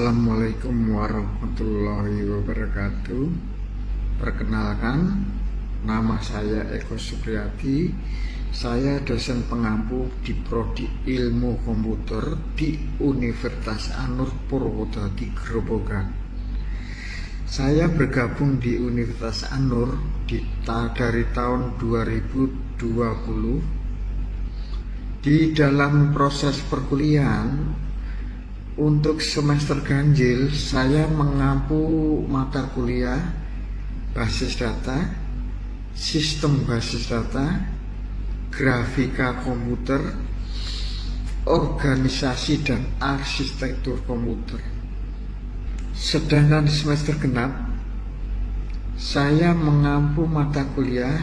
Assalamualaikum warahmatullahi wabarakatuh. Perkenalkan, nama saya Eko Supriyadi. Saya dosen pengampu di Prodi Ilmu Komputer di Universitas Anur Purwodadi Grobogan. Saya bergabung di Universitas Anur dari tahun 2020. Di dalam proses perkuliahan untuk semester ganjil, saya mengampu mata kuliah basis data, sistem basis data, grafika komputer, organisasi dan arsitektur komputer. Sedangkan semester genap, saya mengampu mata kuliah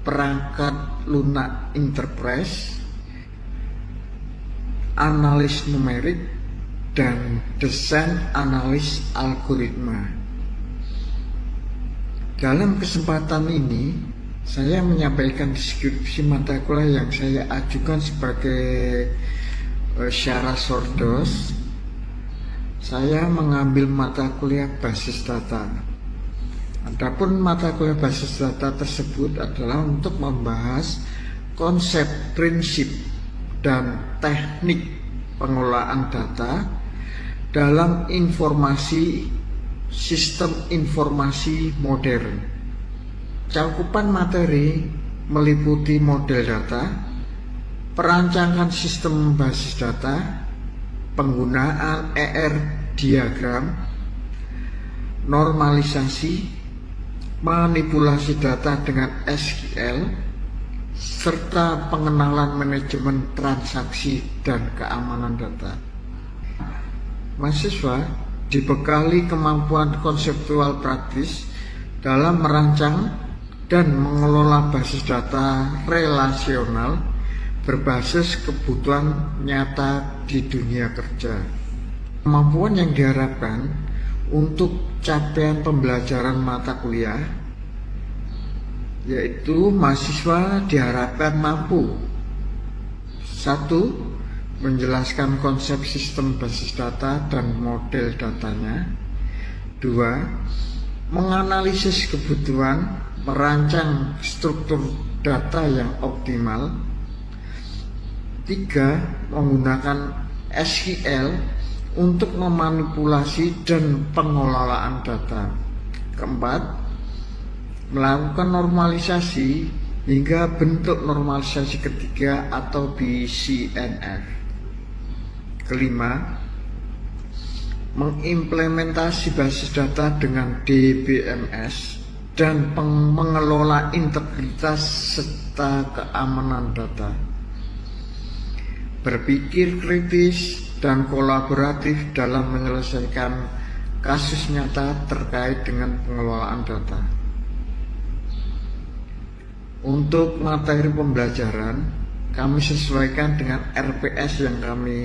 perangkat lunak enterprise, analis numerik, dan desain analis algoritma. Dalam kesempatan ini, saya menyampaikan deskripsi mata kuliah yang saya ajukan sebagai syarat sordos. Saya mengambil mata kuliah basis data. Adapun mata kuliah basis data tersebut adalah untuk membahas konsep, prinsip, dan teknik pengelolaan data dalam sistem informasi modern. Cakupan materi meliputi model data, perancangan sistem basis data, penggunaan ER diagram, normalisasi, manipulasi data dengan SQL, serta pengenalan manajemen transaksi dan keamanan data. Mahasiswa dibekali kemampuan konseptual praktis dalam merancang dan mengelola basis data relasional berbasis kebutuhan nyata di dunia kerja. Kemampuan yang diharapkan untuk capaian pembelajaran mata kuliah yaitu mahasiswa diharapkan mampu: 1. Menjelaskan konsep sistem basis data dan model datanya. 2. Menganalisis kebutuhan, merancang struktur data yang optimal. 3. Menggunakan SQL untuk memanipulasi dan pengelolaan data. 4. Melakukan normalisasi hingga bentuk normalisasi ketiga atau BCNF. 5. Mengimplementasi basis data dengan DBMS dan mengelola integritas serta keamanan data. Berpikir kritis dan kolaboratif dalam menyelesaikan kasus nyata terkait dengan pengelolaan data. Untuk materi pembelajaran, kami sesuaikan dengan RPS yang kami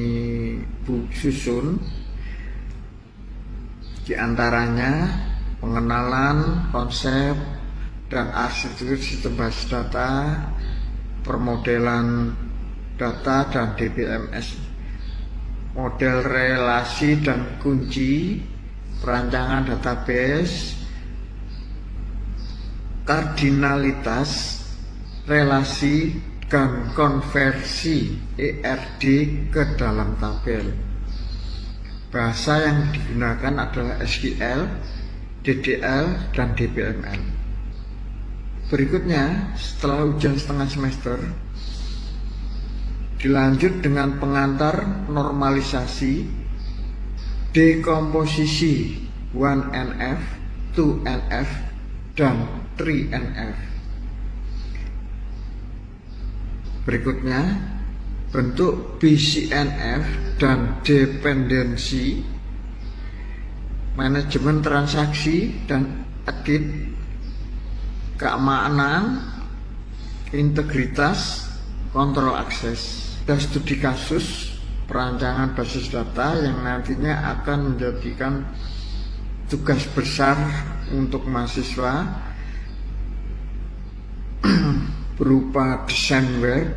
susun. Di antaranya pengenalan konsep dan arsitektur sistem basis data, permodelan data dan DBMS, model relasi dan kunci, perancangan database, kardinalitas, relasi, dan konversi ERD ke dalam tabel. Bahasa yang digunakan adalah SQL, DDL, dan DBML. Berikutnya, setelah ujian setengah semester, dilanjut dengan pengantar normalisasi, dekomposisi 1NF, 2NF, dan 3NF. Berikutnya, bentuk BCNF dan dependensi, manajemen transaksi dan audit, keamanan, integritas, kontrol akses, dan studi kasus perancangan basis data yang nantinya akan menjadikan tugas besar untuk mahasiswa berupa desain web.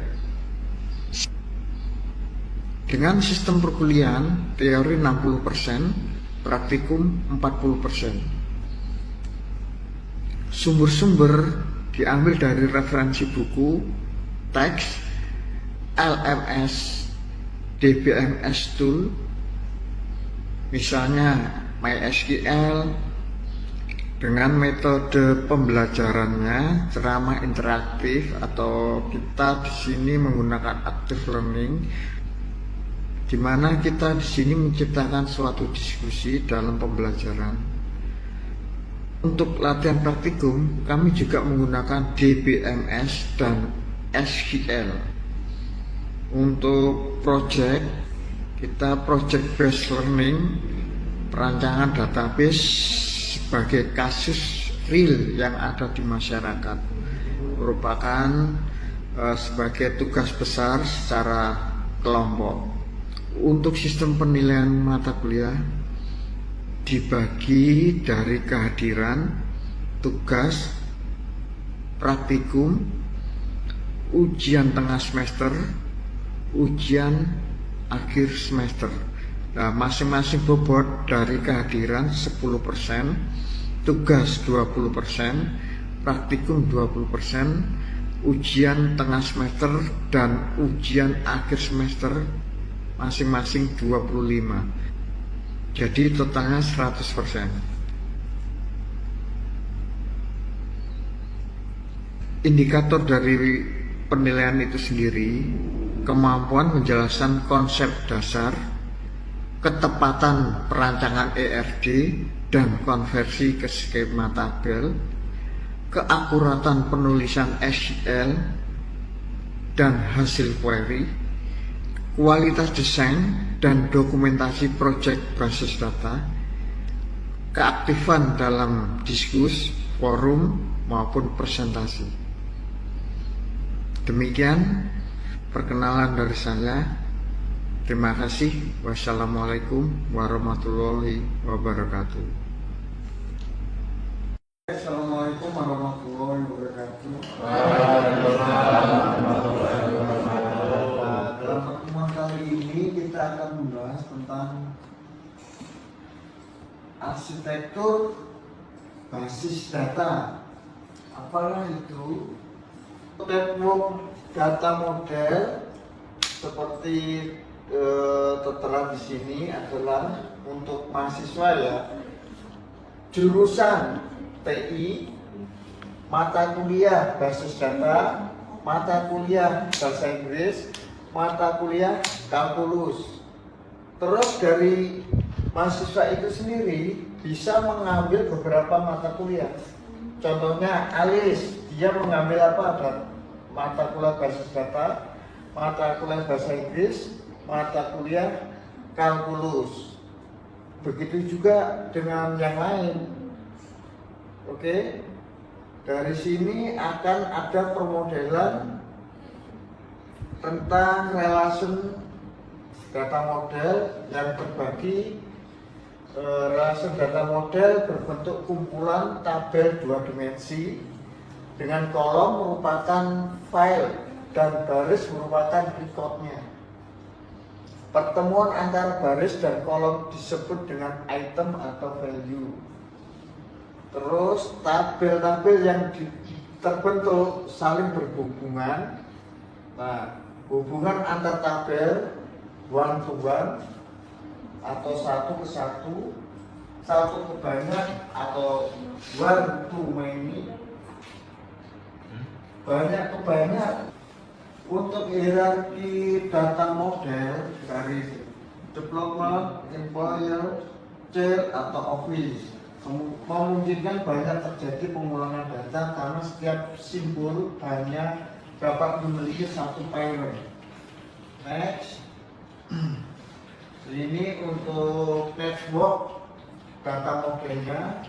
Dengan sistem perkuliahan teori 60%, praktikum 40%. Sumber-sumber diambil dari referensi buku, teks, LMS, DBMS tool, misalnya MySQL dengan metode pembelajarannya ceramah interaktif, atau kita di sini menggunakan active learning, di mana kita di sini menciptakan suatu diskusi dalam pembelajaran. Untuk latihan praktikum, kami juga menggunakan DBMS dan SQL. Untuk project, kita project based learning, perancangan database sebagai kasus real yang ada di masyarakat, merupakan sebagai tugas besar secara kelompok. Untuk sistem penilaian mata kuliah dibagi dari kehadiran, tugas, praktikum, ujian tengah semester, ujian akhir semester. Nah, masing-masing bobot dari kehadiran 10%, tugas 20%, praktikum 20%, ujian tengah semester dan ujian akhir semester masing-masing 25%. Jadi totalnya 100%. Indikator dari penilaian itu sendiri, kemampuan menjelaskan konsep dasar, ketepatan perancangan ERD dan konversi ke skema tabel, keakuratan penulisan SQL dan hasil query, kualitas desain dan dokumentasi proyek basis data, keaktifan dalam diskus, forum maupun presentasi. Demikian perkenalan dari saya. Terima kasih. Wassalamualaikum warahmatullahi wabarakatuh. Assalamualaikum warahmatullahi wabarakatuh. Dalam pertemuan kali ini kita akan membahas tentang arsitektur basis data. Apalah itu? Network data model seperti tertera di sini adalah untuk mahasiswa ya, jurusan TI, mata kuliah basis data, mata kuliah bahasa Inggris, mata kuliah kalkulus. Terus dari mahasiswa itu sendiri bisa mengambil beberapa mata kuliah. Contohnya Alis, dia mengambil apa? Ada mata kuliah basis data, mata kuliah bahasa Inggris, mata kuliah kalkulus. Begitu juga dengan yang lain. Oke. Dari sini akan ada permodelan tentang relation data model yang berbagi. Relation data model berbentuk kumpulan tabel 2 dimensi dengan kolom merupakan file dan baris merupakan recordnya. Pertemuan antara baris dan kolom disebut dengan item atau value. Terus tabel-tabel yang terbentuk saling berhubungan. Nah, hubungan antar tabel one to one atau satu ke satu, satu ke banyak atau one to many, banyak ke banyak. Untuk hierarki data model dari development, employer, child atau office memungkinkan banyak terjadi pengulangan data karena setiap simbol hanya dapat memiliki satu parent. Next, ini untuk network data modelnya.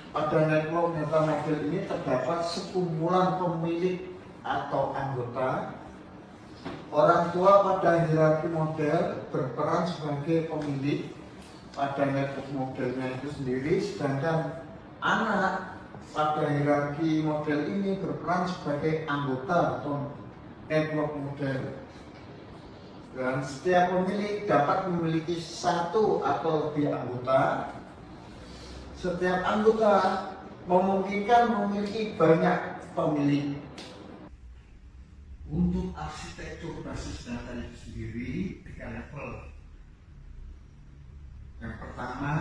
Pada network data model ini terdapat sekumpulan pemilik atau anggota. Orang tua pada hierarki model berperan sebagai pemilik pada network modelnya itu sendiri, sedangkan anak pada hierarki model ini berperan sebagai anggota atau network model. Dan setiap pemilik dapat memiliki satu atau lebih anggota. Setiap anggota memungkinkan memiliki banyak pemilik. Untuk arsitektur basis data itu sendiri 3 level. Yang pertama,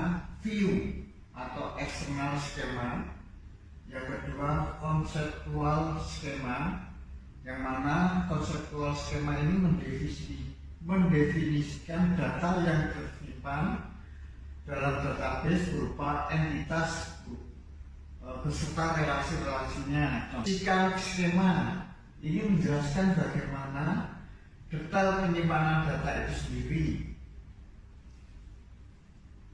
view atau eksternal skema. Yang kedua, konseptual skema, yang mana konseptual skema ini mendefinisikan data yang tersimpan dalam database berupa entitas beserta relasi-relasinya. Jika skema ini menjelaskan bagaimana detail penyimpanan data itu sendiri.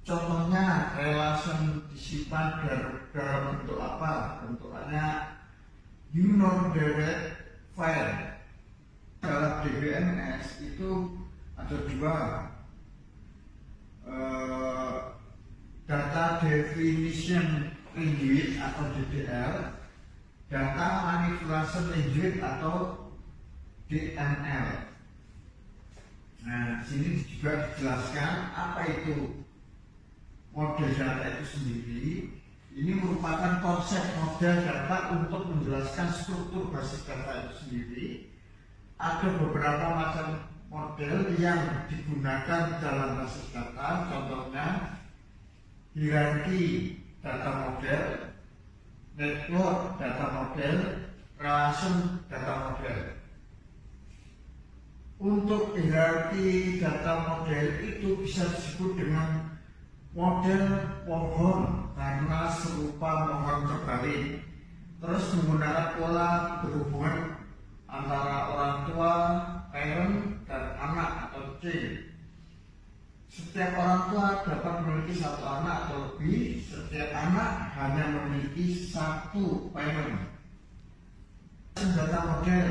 Contohnya, relation disimpan dalam bentuk apa? Bentukannya unordered file. Dalam DBMS itu ada 2, data definition language atau DDL, data manipulation language atau DML. Nah, di sini juga dijelaskan apa itu model data itu sendiri. Ini merupakan konsep model data untuk menjelaskan struktur basis data itu sendiri. Ada beberapa macam model yang digunakan dalam basis data, contohnya hierarki data model, network data model, relation data model. Untuk hierarki data model itu bisa disebut dengan model pohon karena serupa pohon terbalik, terus menggunakan pola berhubungan antara orang tua, parent, dan anak atau C. Setiap orang tua dapat memiliki satu anak atau lebih, setiap anak hanya memiliki satu parent. Data model.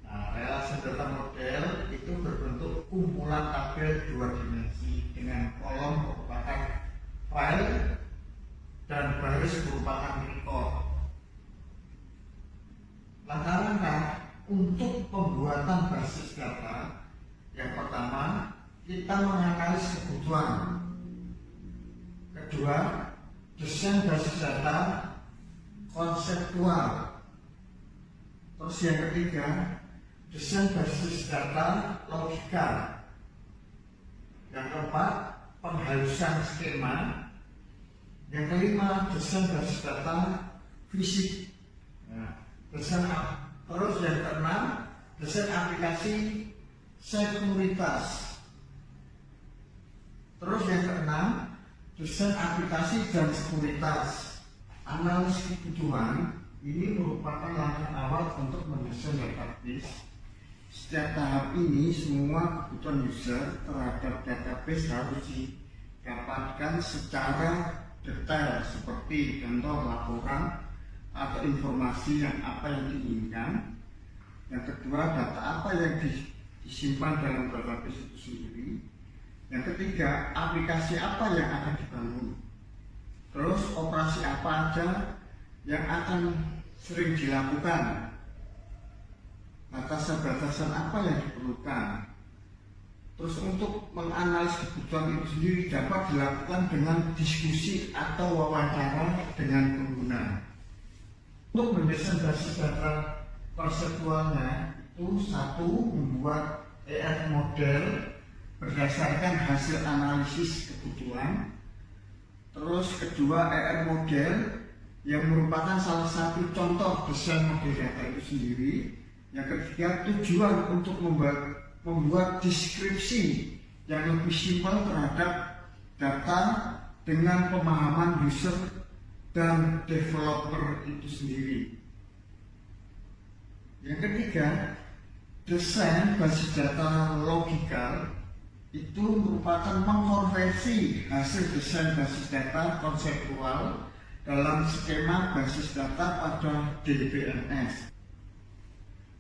Nah, relasi data model itu berbentuk kumpulan tabel 2 dimensi dengan kolom merupakan file dan baris merupakan record. Langkah-langkah untuk pembuatan basis data. Yang pertama, kita menganalisis kebutuhan. Kedua, desain basis data konseptual. Terus yang ketiga, desain basis data logika. Yang keempat, penghalusan skema. Yang kelima, desain basis data fisik. Terus yang keenam, desain aplikasi sekuritas. Terus yang keenam, desain aplikasi dan sekuritas. Analisis kebutuhan ini merupakan langkah awal untuk mendesain database. Setiap tahap ini, semua kebutuhan user terhadap database harus didapatkan secara detail, seperti contoh laporan atau informasi apa yang diinginkan. Yang kedua, data apa yang disimpan dalam database itu sendiri. Yang ketiga, aplikasi apa yang akan dibangun. Terus operasi apa aja yang akan sering dilakukan. Batasan-batasan apa yang diperlukan. Terus untuk menganalisis kebutuhan itu sendiri dapat dilakukan dengan diskusi atau wawancara dengan pengguna. Untuk mendesain basis data konseptualnya itu, satu, membuat ER model berdasarkan hasil analisis kebutuhan. Terus kedua, ER model yang merupakan salah satu contoh desain model data itu sendiri. Yang ketiga, tujuan untuk membuat deskripsi yang lebih simpel terhadap data dengan pemahaman user dan developer itu sendiri. Yang ketiga, desain basis data logikal itu merupakan mengkonversi hasil desain basis data konseptual dalam skema basis data pada DBMS,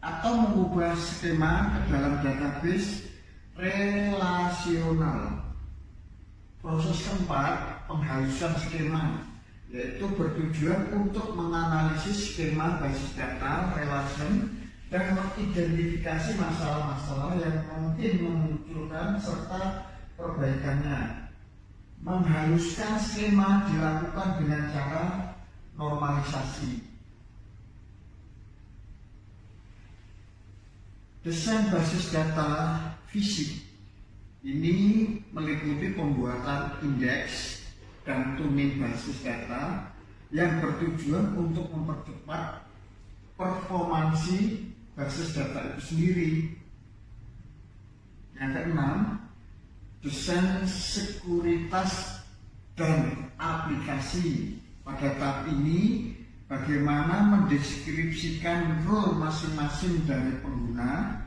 atau mengubah skema ke dalam database relasional. Proses keempat, penghalusan skema, yaitu bertujuan untuk menganalisis skema basis data relation dan mengidentifikasi masalah-masalah yang mungkin memunculkan serta perbaikannya. Menghaluskan skema dilakukan dengan cara normalisasi. Desain basis data fisik ini meliputi pembuatan indeks dan tuning basis data yang bertujuan untuk mempercepat performansi basis data itu sendiri. Yang keenam, desain sekuritas dan aplikasi. Pada tahap ini, bagaimana mendeskripsikan role masing-masing dari pengguna,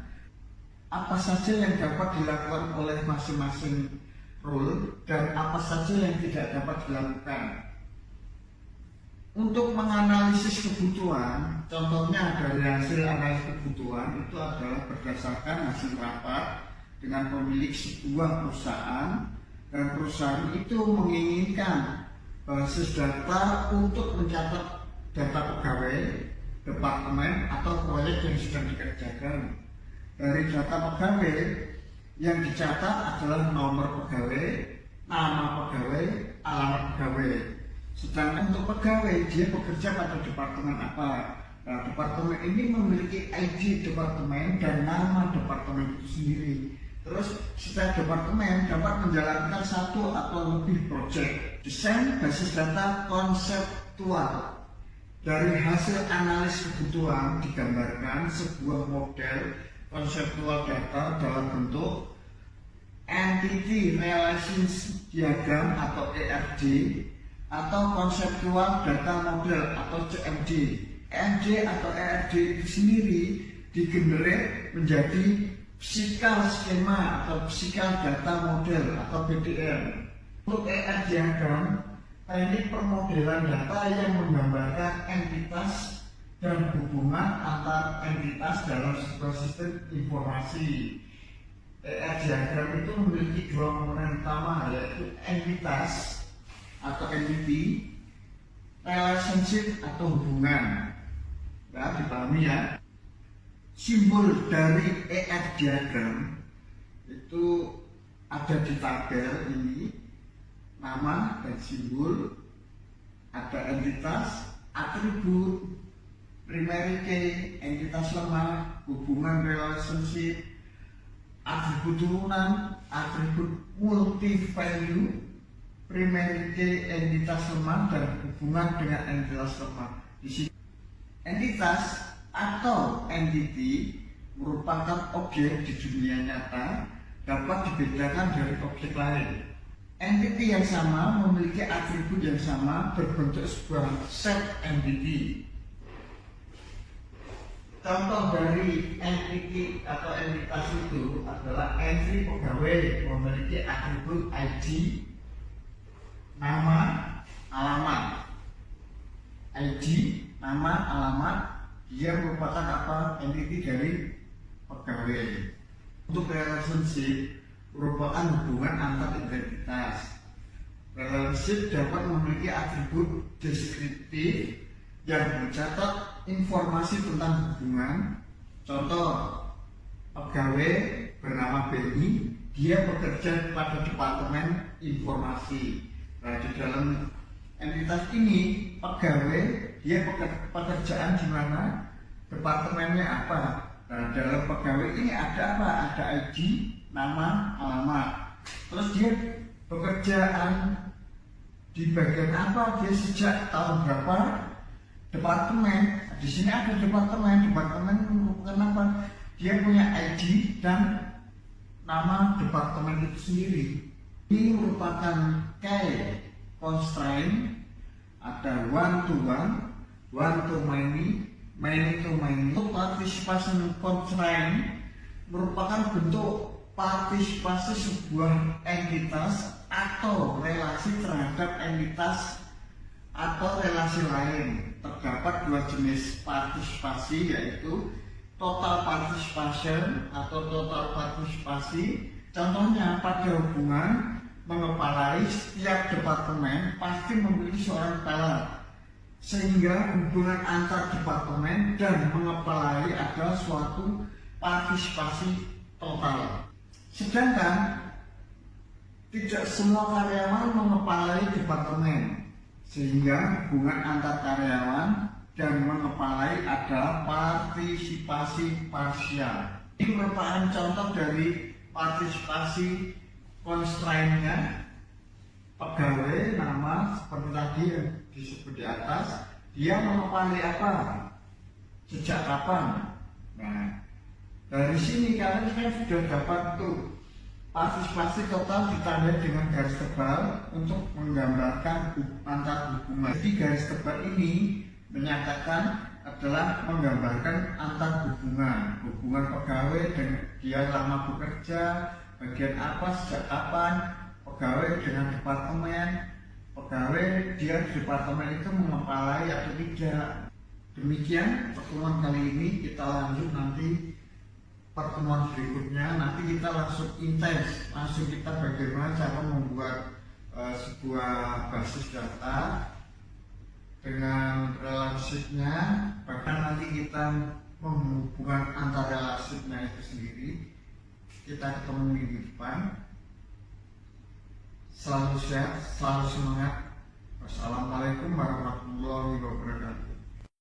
apa saja yang dapat dilakukan oleh masing-masing role, dan apa saja yang tidak dapat dilakukan. Untuk menganalisis kebutuhan, contohnya dari hasil analisis kebutuhan itu adalah berdasarkan hasil rapat dengan pemilik sebuah perusahaan, dan perusahaan itu menginginkan basis data untuk mencatat data pegawai, departemen, atau proyek yang sedang dikerjakan. Dari data pegawai yang dicatat adalah nomor pegawai, nama pegawai, alamat pegawai. Sedangkan untuk pegawai, dia bekerja pada departemen apa? Nah, departemen ini memiliki ID departemen dan nama departemen itu sendiri. Terus setiap departemen dapat menjalankan satu atau lebih proyek. Desain basis data konseptual. Dari hasil analisis kebutuhan digambarkan sebuah model konseptual data dalam bentuk Entity Relations Diagram atau ERD, atau Conceptual Data Model atau CMD. EMD atau ERD itu sendiri digenerate menjadi physical schema atau physical data model atau PDM. Untuk ERD diagram, teknik permodelan data yang menggambarkan entitas dan hubungan antar entitas dalam sebuah sistem informasi. ERD diagram itu memiliki dua komponen utama, yaitu entitas atau entity, relationship atau hubungan. Ya, dipahami ya. Simbol dari ERD diagram itu ada di tabel ini, nama dan simbol, ada entitas, atribut, primary key, entitas lemah, hubungan relationship, atribut turunan, atribut multi value, primary key, entitas lemah, dan hubungan dengan entitas lemah. Di sini entitas atau entity merupakan objek di dunia nyata, dapat dibedakan dari objek lain. Entity yang sama memiliki atribut yang sama, berbentuk sebuah set entity. Contoh dari entity atau entitas itu adalah entry pegawai, memiliki atribut ID, nama, alamat. ID, nama, alamat, dia merupakan apa? Entity dari pegawai. Untuk relationship merupakan hubungan antar identitas. Relationship dapat memiliki atribut deskriptif yang mencatat informasi tentang hubungan. Contoh, pegawai bernama Benny, dia bekerja pada departemen informasi. Nah, di dalam entitas ini, pegawai dia pekerjaan di mana, departemennya apa. Nah, dalam pegawai ini ada apa? Ada ID, nama, alamat. Terus dia pekerjaan di bagian apa? Dia sejak tahun berapa? Departemen. Di sini ada departemen merupakan apa? Dia punya ID dan nama departemen itu sendiri. Ini merupakan key constraint. Ada one to one, one to many, many to many. Untuk participation constraint merupakan bentuk partisipasi sebuah entitas atau relasi terhadap entitas atau relasi lain. Terdapat dua jenis partisipasi, yaitu total participation atau total partisipasi. Contohnya pada hubungan mengepalai, setiap departemen pasti memiliki seorang kepala. sehingga hubungan antar departemen dan mengepalai adalah suatu partisipasi total. Sedangkan tidak semua karyawan mengepalai departemen, sehingga hubungan antar karyawan dan mengepalai adalah partisipasi parsial. Ini merupakan contoh dari partisipasi constraint-nya. Pegawai nama seperti tadi yang disebut di atas, dia mengepalai apa? Sejak kapan? Nah, dari sini kalian kan sudah dapat tuh partisipasi total ditandai dengan garis tebal untuk menggambarkan antar hubungan. Jadi garis tebal ini menyatakan adalah menggambarkan antar hubungan pegawai dengan dia lama bekerja, bagian apa, sejak kapan, pegawai dengan departemen, pegawai dia di departemen itu mengepalai atau tidak. Demikian pertemuan kali ini, kita lanjut nanti pertemuan berikutnya. Nanti kita langsung intens, langsung kita bagaimana cara membuat sebuah basis data dengan relationship-nya, bahkan nanti kita menghubungkan antar relationship-nya itu sendiri. Kita ketemu minggu depan. Selalu sehat, selalu semangat. Wassalamualaikum warahmatullahi wabarakatuh.